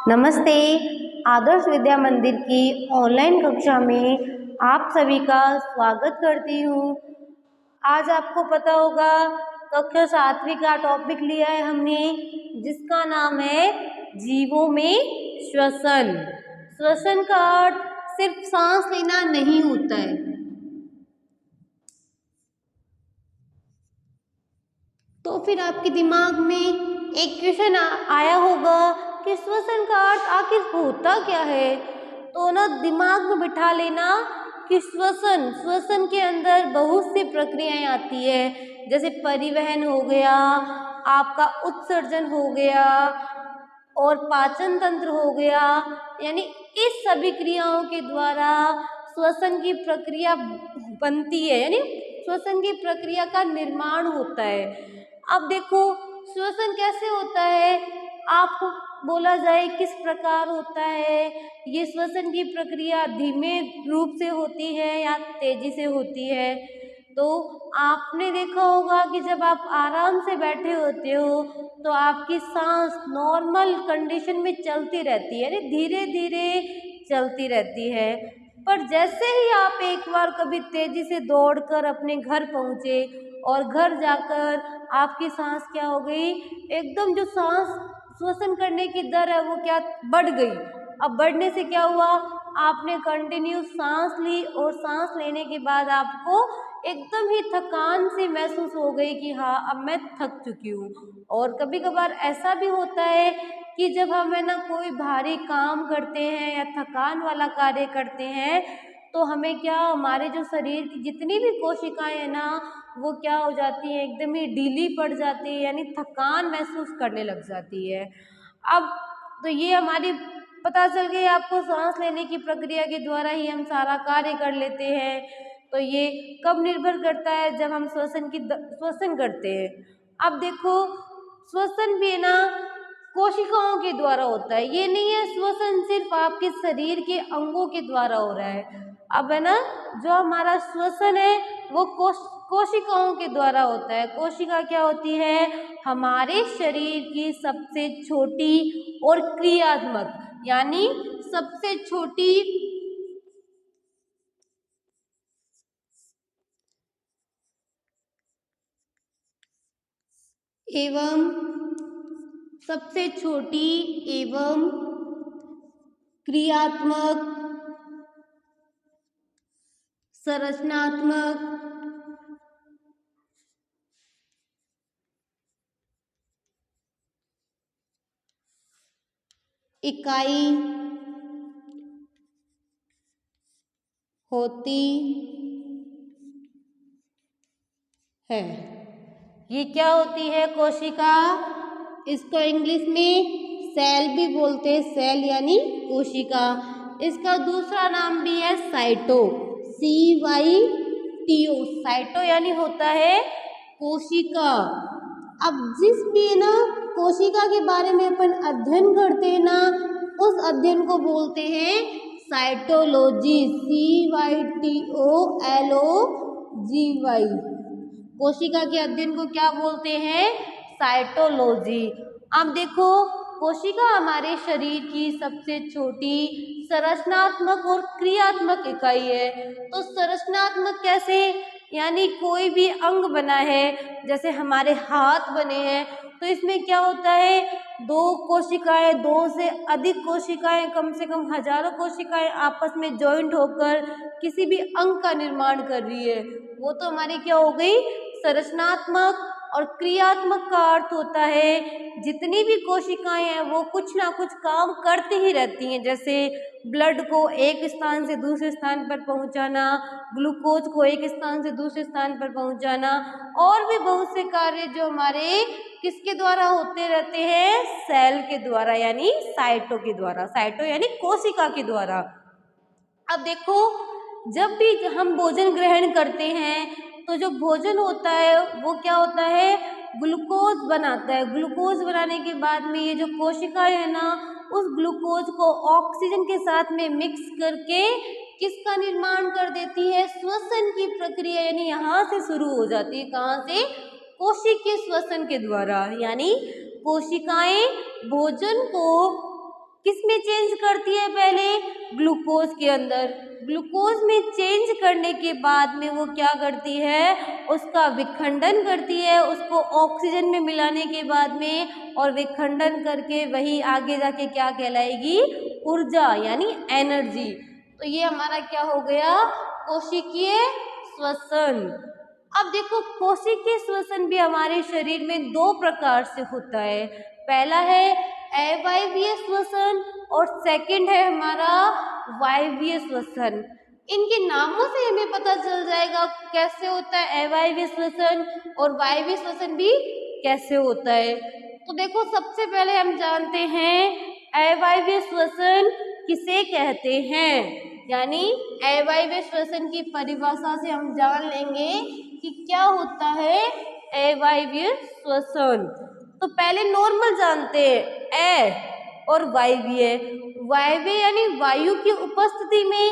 नमस्ते। आदर्श विद्या मंदिर की ऑनलाइन कक्षा में आप सभी का स्वागत करती हूँ। आज आपको पता होगा कक्षा 7वीं का टॉपिक लिया है हमने, जिसका नाम है जीवों में श्वसन। श्वसन का अर्थ सिर्फ सांस लेना नहीं होता है। तो फिर आपके दिमाग में एक क्वेश्चन आया होगा कि श्वसन का अर्थ आखिर होता क्या है। तो ना दिमाग में बिठा लेना कि श्वसन के अंदर बहुत सी प्रक्रियाएं आती है, जैसे परिवहन हो गया, आपका उत्सर्जन हो गया और पाचन तंत्र हो गया। यानी इस सभी क्रियाओं के द्वारा श्वसन की प्रक्रिया बनती है, यानी श्वसन की प्रक्रिया का निर्माण होता है। अब देखो श्वसन कैसे होता है, आपको बोला जाए किस प्रकार होता है। ये श्वसन की प्रक्रिया धीमे रूप से होती है या तेजी से होती है। तो आपने देखा होगा कि जब आप आराम से बैठे होते हो तो आपकी सांस नॉर्मल कंडीशन में चलती रहती है, यानी धीरे धीरे चलती रहती है। पर जैसे ही आप एक बार कभी तेजी से दौड़कर अपने घर पहुँचे और घर जाकर आपकी सांस क्या हो गई, एकदम जो सांस श्वसन करने की दर है वो क्या बढ़ गई। अब बढ़ने से क्या हुआ, आपने कंटिन्यू सांस ली और सांस लेने के बाद आपको एकदम ही थकान सी महसूस हो गई कि हाँ अब मैं थक चुकी हूँ। और कभी कभार ऐसा भी होता है कि जब हम है ना कोई भारी काम करते हैं या थकान वाला कार्य करते हैं तो हमें क्या, हमारे जो शरीर की जितनी भी कोशिकाएं हैं ना वो क्या हो जाती हैं, एकदम ही ढीली पड़ जाती है, यानी थकान महसूस करने लग जाती है। अब तो ये हमारी पता चल गई आपको, सांस लेने की प्रक्रिया के द्वारा ही हम सारा कार्य कर लेते हैं। तो ये कब निर्भर करता है, जब हम श्वसन करते हैं। अब देखो श्वसन भी है ना कोशिकाओं के द्वारा होता है, ये नहीं है श्वसन सिर्फ आपके शरीर के अंगों के द्वारा हो रहा है। अब है ना जो हमारा श्वसन है वो कोशिकाओं के द्वारा होता है। कोशिका क्या होती है, हमारे शरीर की सबसे छोटी और क्रियात्मक, यानी सबसे छोटी एवं सबसे छोटी एवं क्रियात्मक संरचनात्मक इकाई होती है। ये क्या होती है कोशिका, इसको इंग्लिश में सेल भी बोलते हैं, सेल यानी कोशिका। इसका दूसरा नाम भी है साइटो, CYTO, साइटो यानी होता है कोशिका। अब जिस भी ना कोशिका के बारे में अपन अध्ययन करते हैं ना, उस अध्ययन को बोलते हैं साइटोलॉजी, CYTOLOGY। कोशिका के अध्ययन को क्या बोलते हैं, साइटोलॉजी। अब देखो कोशिका हमारे शरीर की सबसे छोटी संरचनात्मक और क्रियात्मक इकाई है। तो संरचनात्मक कैसे, यानी कोई भी अंग बना है, जैसे हमारे हाथ बने हैं तो इसमें क्या होता है, दो कोशिकाएं, दो से अधिक कोशिकाएं, कम से कम हजारों कोशिकाएं आपस में जॉइंट होकर किसी भी अंग का निर्माण कर रही है। वो तो हमारी क्या हो गई संरचनात्मक। और क्रियात्मक का अर्थ होता है जितनी भी कोशिकाएं हैं वो कुछ ना कुछ काम करती ही रहती हैं, जैसे ब्लड को एक स्थान से दूसरे स्थान पर पहुंचाना, ग्लूकोज को एक स्थान से दूसरे स्थान पर पहुंचाना, और भी बहुत से कार्य जो हमारे किसके द्वारा होते रहते हैं, सेल के द्वारा, यानी साइटो के द्वारा। साइटो यानी कोशिका के द्वारा। अब देखो जब भी हम भोजन ग्रहण करते हैं तो जो भोजन होता है वो क्या होता है, ग्लूकोज बनाता है। ग्लूकोज बनाने के बाद में ये जो कोशिकाएं है ना उस ग्लूकोज को ऑक्सीजन के साथ में मिक्स करके किसका निर्माण कर देती है, श्वसन की प्रक्रिया, यानी यहाँ से शुरू हो जाती है। कहाँ से, कोशिकीय श्वसन के द्वारा। यानी कोशिकाएं भोजन को किस में चेंज करती है, पहले ग्लूकोज के अंदर। ग्लूकोज में चेंज करने के बाद में वो क्या करती है, उसका विखंडन करती है, उसको ऑक्सीजन में मिलाने के बाद में, और विखंडन करके वही आगे जाके क्या कहलाएगी, ऊर्जा यानी एनर्जी। तो ये हमारा क्या हो गया, कोशिकीय श्वसन। अब देखो कोशिकीय श्वसन भी हमारे शरीर में दो प्रकार से होता है। पहला है अवायवीय श्वसन और सेकंड है हमारा वायवीय श्वसन। इनके नामों से हमें पता चल जाएगा कैसे होता है अवायवीय श्वसन और वायवीय श्वसन भी कैसे होता है। तो देखो सबसे पहले हम जानते हैं अवायवीय श्वसन किसे कहते हैं, यानी अवायवीय श्वसन की परिभाषा से हम जान लेंगे कि क्या होता है अवायवीय श्वसन। तो पहले नॉर्मल जानते हैं ए और वायवीय। वायवीय यानी वायु की उपस्थिति में,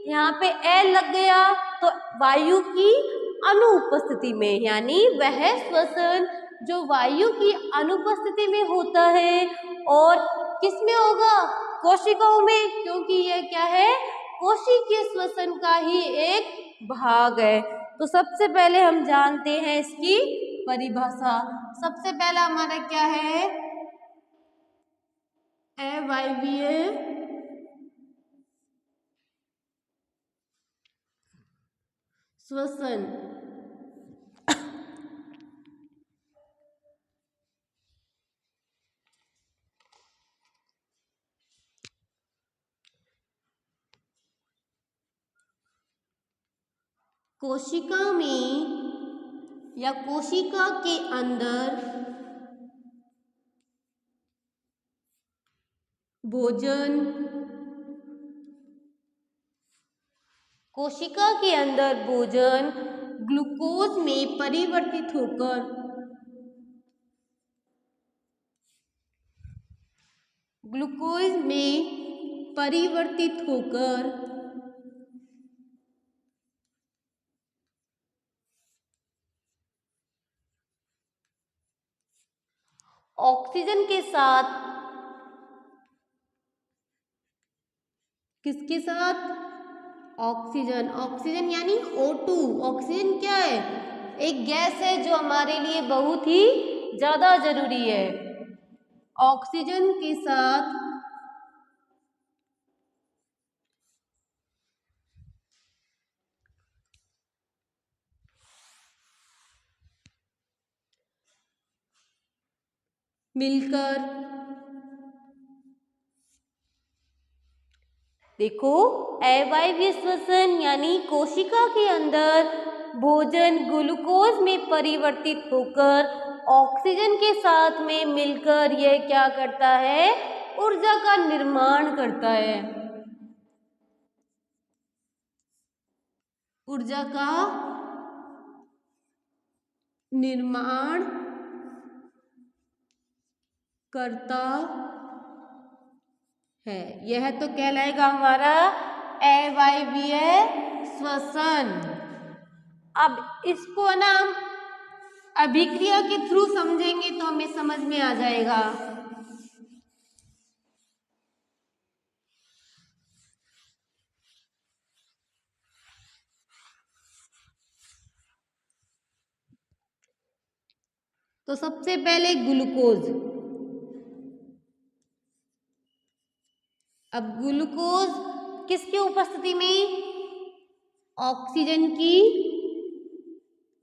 यहाँ पे ए लग गया तो वायु की अनुपस्थिति में, यानी वह श्वसन जो वायु की अनुपस्थिति में होता है और किसमें होगा, कोशिकाओं में, क्योंकि यह क्या है, कोशिकीय श्वसन का ही एक भाग है। तो सबसे पहले हम जानते हैं इसकी परिभाषा। सबसे पहला हमारा क्या है, अवायवीय श्वसन। कोशिका में या कोशिका के अंदर भोजन, कोशिका के अंदर भोजन ग्लूकोज में परिवर्तित होकर ऑक्सीजन के साथ, किसके साथ, ऑक्सीजन। ऑक्सीजन यानी O2। ऑक्सीजन क्या है, एक गैस है जो हमारे लिए बहुत ही ज्यादा जरूरी है। ऑक्सीजन के साथ मिलकर, देखो अवायवीय श्वसन यानी कोशिका के अंदर भोजन ग्लूकोज में परिवर्तित होकर ऑक्सीजन के साथ में मिलकर यह क्या करता है, ऊर्जा का निर्माण करता है। ऊर्जा का निर्माण करता है, यह तो कहलाएगा हमारा अवायवीय श्वसन। अब इसको ना हम अभिक्रिया के थ्रू समझेंगे तो हमें समझ में आ जाएगा। तो सबसे पहले ग्लूकोज। अब ग्लूकोज किसकी उपस्थिति में, ऑक्सीजन की।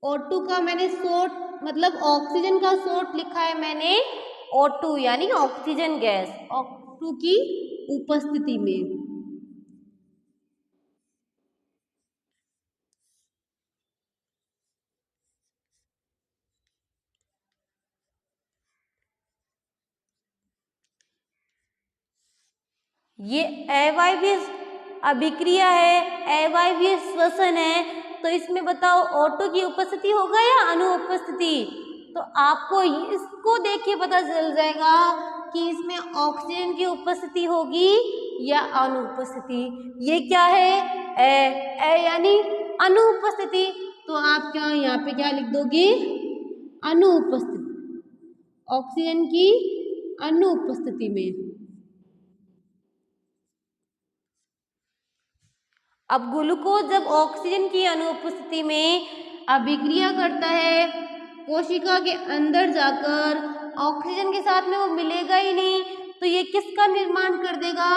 O2 का मैंने शॉर्ट मतलब ऑक्सीजन का शॉर्ट लिखा है मैंने O2 यानी ऑक्सीजन गैस, O2 की उपस्थिति में। ये अवायवीय अभिक्रिया है, अवायवीय श्वसन है। तो इसमें बताओ O2 की उपस्थिति होगा या अनुपस्थिति। तो आपको इसको देख के पता चल जाएगा कि इसमें ऑक्सीजन की उपस्थिति होगी या अनुपस्थिति। ये क्या है, ए यानी अनुपस्थिति। तो आप क्या यहाँ पे क्या लिख दोगे, अनुपस्थिति, ऑक्सीजन की अनुपस्थिति में। अब ग्लूकोज जब ऑक्सीजन की अनुपस्थिति में अभिक्रिया करता है, कोशिका के अंदर जाकर ऑक्सीजन के साथ में वो मिलेगा ही नहीं, तो ये किसका निर्माण कर देगा?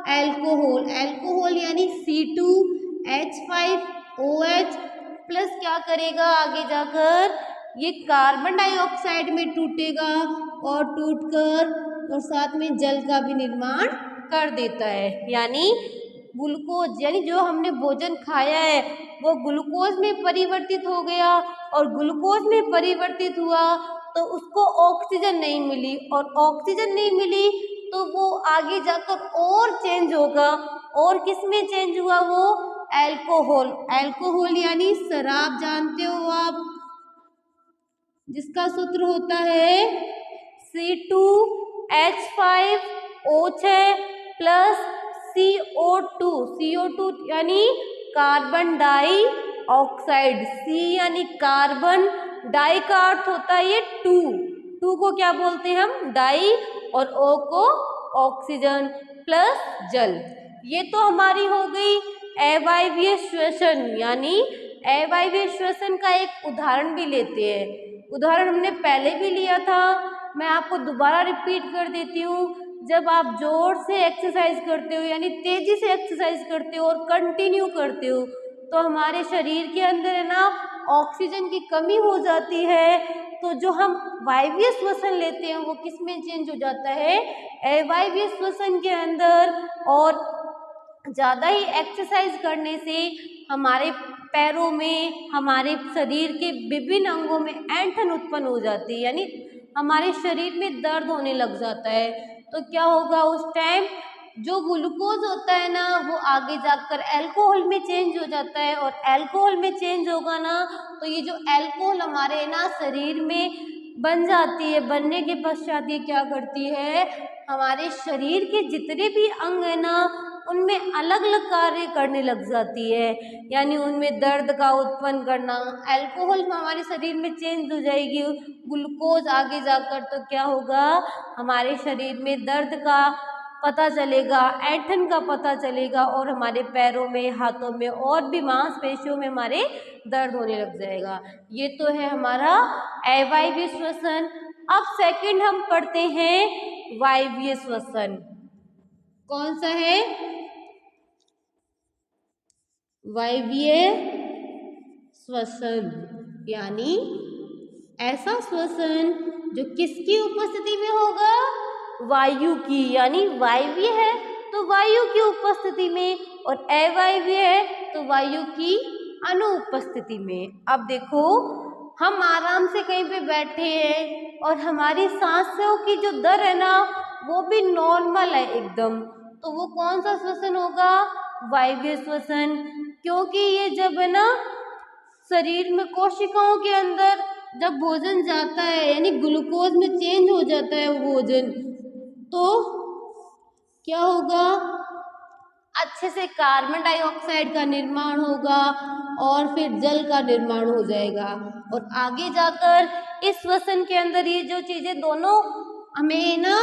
एल्कोहल। एल्कोहल यानी C2H5OH प्लस क्या करेगा आगे जाकर? ये कार्बन डाइऑक्साइड में टूटेगा और टूटकर और साथ में जल का भी निर्माण कर देता है। यानी ग्लूकोज यानी जो हमने भोजन खाया है वो ग्लूकोज में परिवर्तित हो गया, और ग्लूकोज में परिवर्तित हुआ तो उसको ऑक्सीजन नहीं मिली, और ऑक्सीजन नहीं मिली तो वो आगे जाकर और चेंज होगा, और किस में चेंज हुआ? वो अल्कोहल। अल्कोहल यानी शराब जानते हो आप, जिसका सूत्र होता है C2H5O6 प्लस CO2। CO2 यानी कार्बन डाई ऑक्साइड। C यानी कार्बन, डाई का अर्थ होता है ये टू को क्या बोलते हैं हम? डाई, और O को ऑक्सीजन प्लस जल। ये तो हमारी हो गई अवायवीय श्वसन। यानी अवायवीय श्वसन का एक उदाहरण भी लेते हैं। उदाहरण हमने पहले भी लिया था, मैं आपको दोबारा रिपीट कर देती हूँ। जब आप जोर से एक्सरसाइज करते हो यानी तेजी से एक्सरसाइज करते हो और कंटिन्यू करते हो, तो हमारे शरीर के अंदर है ना ऑक्सीजन की कमी हो जाती है, तो जो हम वायवीय श्वसन लेते हैं वो किस में चेंज हो जाता है? अवायवीय श्वसन के अंदर। और ज़्यादा ही एक्सरसाइज करने से हमारे पैरों में, हमारे शरीर के विभिन्न अंगों में ऐंठन उत्पन्न हो जाती है, यानी हमारे शरीर में दर्द होने लग जाता है। तो क्या होगा उस टाइम? जो ग्लूकोज होता है ना वो आगे जाकर अल्कोहल में चेंज हो जाता है, और अल्कोहल में चेंज होगा ना तो ये जो अल्कोहल हमारे ना शरीर में बन जाती है। बनने के पश्चात ये क्या करती है? हमारे शरीर के जितने भी अंग है ना उनमें अलग अलग कार्य करने लग जाती है, यानी उनमें दर्द का उत्पन्न करना। अल्कोहल हमारे शरीर में चेंज हो जाएगी, ग्लूकोज आगे जाकर तो क्या होगा? हमारे शरीर में दर्द का पता चलेगा, ऐंठन का पता चलेगा, और हमारे पैरों में, हाथों में और भी मांसपेशियों में हमारे दर्द होने लग जाएगा। ये तो है हमारा अवायवीय श्वसन। अब सेकंड हम पढ़ते हैं वायवीय श्वसन। कौन सा है? वायवीय श्वसन, यानी ऐसा श्वसन जो किसकी उपस्थिति में होगा? वायु की। यानी वायवीय है तो वायु की उपस्थिति में, और अवायवीय है तो वायु की अनुपस्थिति में। अब देखो हम आराम से कहीं पे बैठे हैं और हमारी सांसों की जो दर है ना वो भी नॉर्मल है एकदम, तो वो कौन सा श्वसन होगा? वायवीय श्वसन। क्योंकि ये जब है ना शरीर में कोशिकाओं के अंदर जब भोजन जाता है यानी ग्लूकोज में चेंज हो जाता है वो भोजन, तो क्या होगा? अच्छे से कार्बन डाइऑक्साइड का निर्माण होगा और फिर जल का निर्माण हो जाएगा, और आगे जाकर इस श्वसन के अंदर ये जो चीजें दोनों हमें ना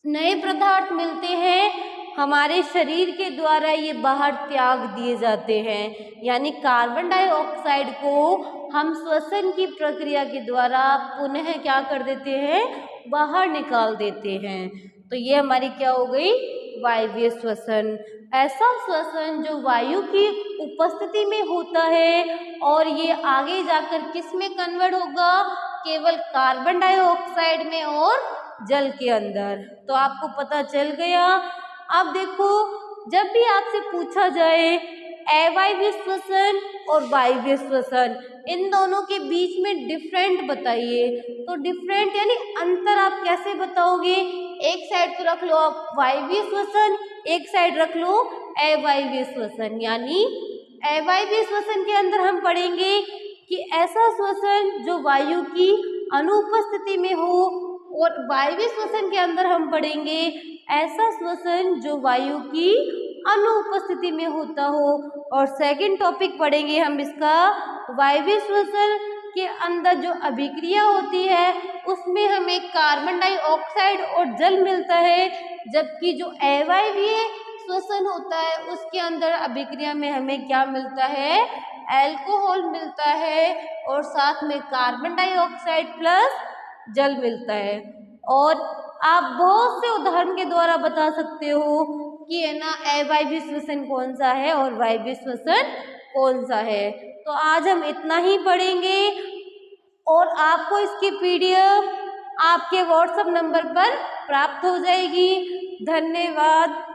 नए पदार्थ मिलते हैं, हमारे शरीर के द्वारा ये बाहर त्याग दिए जाते हैं। यानी कार्बन डाइऑक्साइड को हम श्वसन की प्रक्रिया के द्वारा पुनः क्या कर देते हैं? बाहर निकाल देते हैं। तो ये हमारी क्या हो गई? वायवीय श्वसन। ऐसा श्वसन जो वायु की उपस्थिति में होता है, और ये आगे जाकर किस में कन्वर्ट होगा? केवल कार्बन डाइऑक्साइड में और जल के अंदर। तो आपको पता चल गया। अब देखो जब भी आपसे पूछा जाए अवायवीय श्वसन और वायवीय श्वसन, इन दोनों के बीच में डिफरेंट बताइए। तो डिफरेंट यानी अंतर आप कैसे बताओगे? एक साइड तो रख लो आप वायवीय श्वसन, एक साइड रख लो अवायवीय श्वसन। यानी अवायवीय श्वसन के अंदर हम पढ़ेंगे कि ऐसा श्वसन जो वायु की अनुपस्थिति में हो, और वायवीय श्वसन के अंदर हम पढ़ेंगे ऐसा श्वसन जो वायु की अनुपस्थिति में होता हो। और सेकंड टॉपिक पढ़ेंगे हम इसका, वायवीय श्वसन के अंदर जो अभिक्रिया होती है उसमें हमें कार्बन डाइऑक्साइड और जल मिलता है, जबकि जो अवायवीय श्वसन होता है उसके अंदर अभिक्रिया में हमें क्या मिलता है, अल्कोहल मिलता है और साथ में कार्बन डाइऑक्साइड प्लस जल मिलता है। और आप बहुत से उदाहरण के द्वारा बता सकते हो कि है ना अवायवीय श्वसन कौन सा है और वायवीय श्वसन कौन सा है। तो आज हम इतना ही पढ़ेंगे और आपको इसकी PDF आपके व्हाट्सएप नंबर पर प्राप्त हो जाएगी। धन्यवाद।